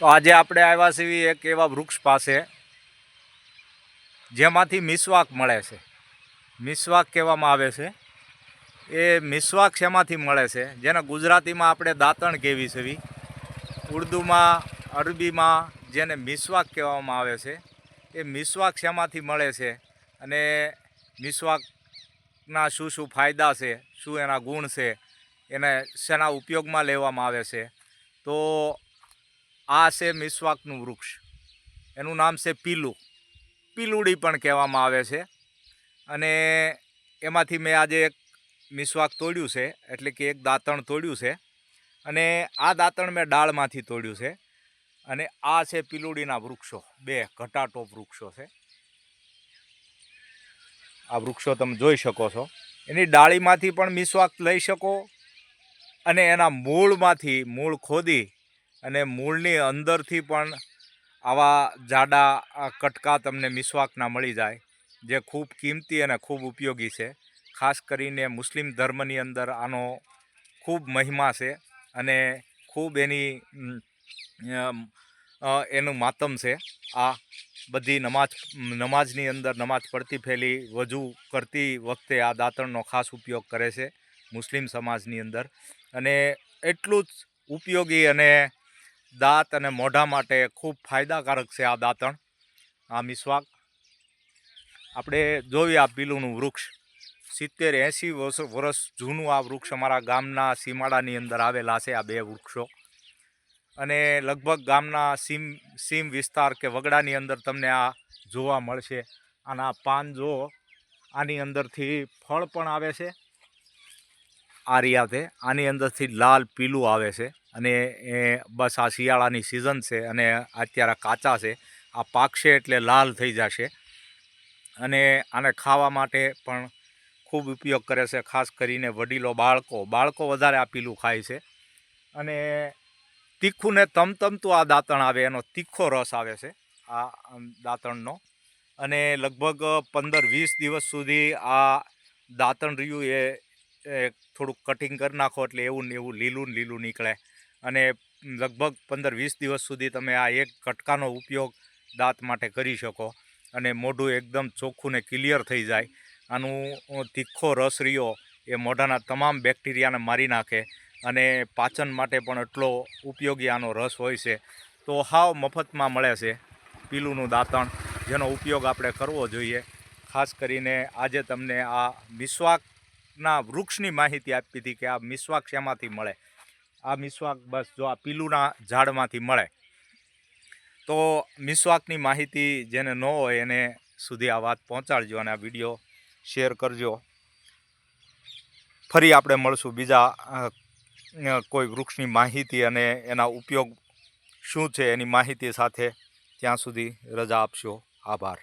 તો આજે આપણે આવ્યા છીએ એક એવા વૃક્ષ પાસે જેમાંથી મિસવાક મળે છે. મિસવાક કહેવામાં આવે છે. એ મિસવાક શેમાંથી મળે છે, જેને ગુજરાતીમાં આપણે દાંતણ કહેવી છે, ઉર્દુમાં, અરબીમાં જેને મિસવાક કહેવામાં આવે છે. એ મિસવાક શેમાંથી મળે છે અને મિસવાકના શું શું ફાયદા છે, શું એના ગુણ છે, એને શેના ઉપયોગમાં લેવામાં આવે છે, તો આ છે મિસવાકનું વૃક્ષ. એનું નામ છે પીલુડી પણ કહેવામાં આવે છે. અને એમાંથી મેં આજે એક મિસવાક તોડ્યું છે, એટલે કે એક દાંતણ તોડ્યું છે. અને આ દાંતણ મેં ડાળમાંથી તોડ્યું છે. અને આ છે પીલુડીના વૃક્ષો, બે ઘટાટોપ વૃક્ષો છે. આ વૃક્ષો તમે જોઈ શકો છો. એની ડાળીમાંથી પણ મિસવાક લઈ શકો અને એના મૂળ ખોદી અને મૂળની અંદરથી પણ આવા જાડા કટકા તમને મિસવાકના મળી જાય, જે ખૂબ કિંમતી અને ખૂબ ઉપયોગી છે. ખાસ કરીને મુસ્લિમ ધર્મની અંદર આનો ખૂબ મહિમા છે અને ખૂબ એનું માતમ છે. આ બધી નમાજની અંદર નમાજ પડતી ફેલી વજુ કરતી વખતે આ દાંતણનો ખાસ ઉપયોગ કરે છે મુસ્લિમ સમાજની અંદર. અને એટલું જ ઉપયોગી અને દાંત અને મોઢા માટે ખૂબ ફાયદાકારક છે આ દાંતણ, આ મિસવાક. આપણે જોઈએ આ પીલુંનું વૃક્ષ 70-80 વર્ષ જૂનું આ વૃક્ષ અમારા ગામના સીમાડાની અંદર આવેલા છે આ બે વૃક્ષો. અને લગભગ ગામના સીમ વિસ્તાર કે વગડાની અંદર તમને આ જોવા મળશે. આના પાન જો, આની અંદરથી ફળ પણ આવે છે. આ રીતે આની અંદરથી લાલ પીલું આવે છે. અને બસ આ શિયાળાની સિઝન છે અને અત્યારે કાચા છે. આ પાકશે એટલે લાલ થઈ જશે. અને આને ખાવા માટે પણ ખૂબ ઉપયોગ કરે છે. ખાસ કરીને વડીલો, બાળકો વધારે આ પીલું ખાય છે. અને તીખું ને તમતમતું આ દાંતણ આવે, એનો તીખો રસ આવે છે આ દાંતણનો. અને લગભગ 15-20 દિવસ સુધી આ દાંતણ રહ્યું એ થોડુંક કટિંગ કરી નાખો એટલે એવું ને એવું લીલું નીકળે. અને લગભગ 15-20 દિવસ સુધી તમે આ એક કટકાનો ઉપયોગ દાંત માટે કરી શકો અને મોઢું એકદમ ચોખ્ખું ને ક્લિયર થઈ જાય. આનું તીખો રસ રહ્યો એ મોઢાના તમામ બેક્ટેરિયાને મારી નાખે અને પાચન માટે પણ એટલો ઉપયોગી આનો રસ હોય છે. તો હાવ મફતમાં મળે છે પીલુંનું દાંતણ, જેનો ઉપયોગ આપણે કરવો જોઈએ. ખાસ કરીને આજે તમને આ મિસવાકના વૃક્ષની માહિતી આપી હતી કે આ મિસવાક શેમાંથી મળે. આ મિસવાક બસ જો આ પીલુંના ઝાડમાંથી મળે. તો મિસવાકની માહિતી જેને ન હોય એને સુધી આ વાત પહોંચાડજો અને આ વિડીયો શેર કરજો. ફરી આપણે મળશું બીજા કોઈ વૃક્ષની માહિતી અને એના ઉપયોગ શું છે એની માહિતી સાથે. ત્યાં સુધી રજા આપશો. આભાર.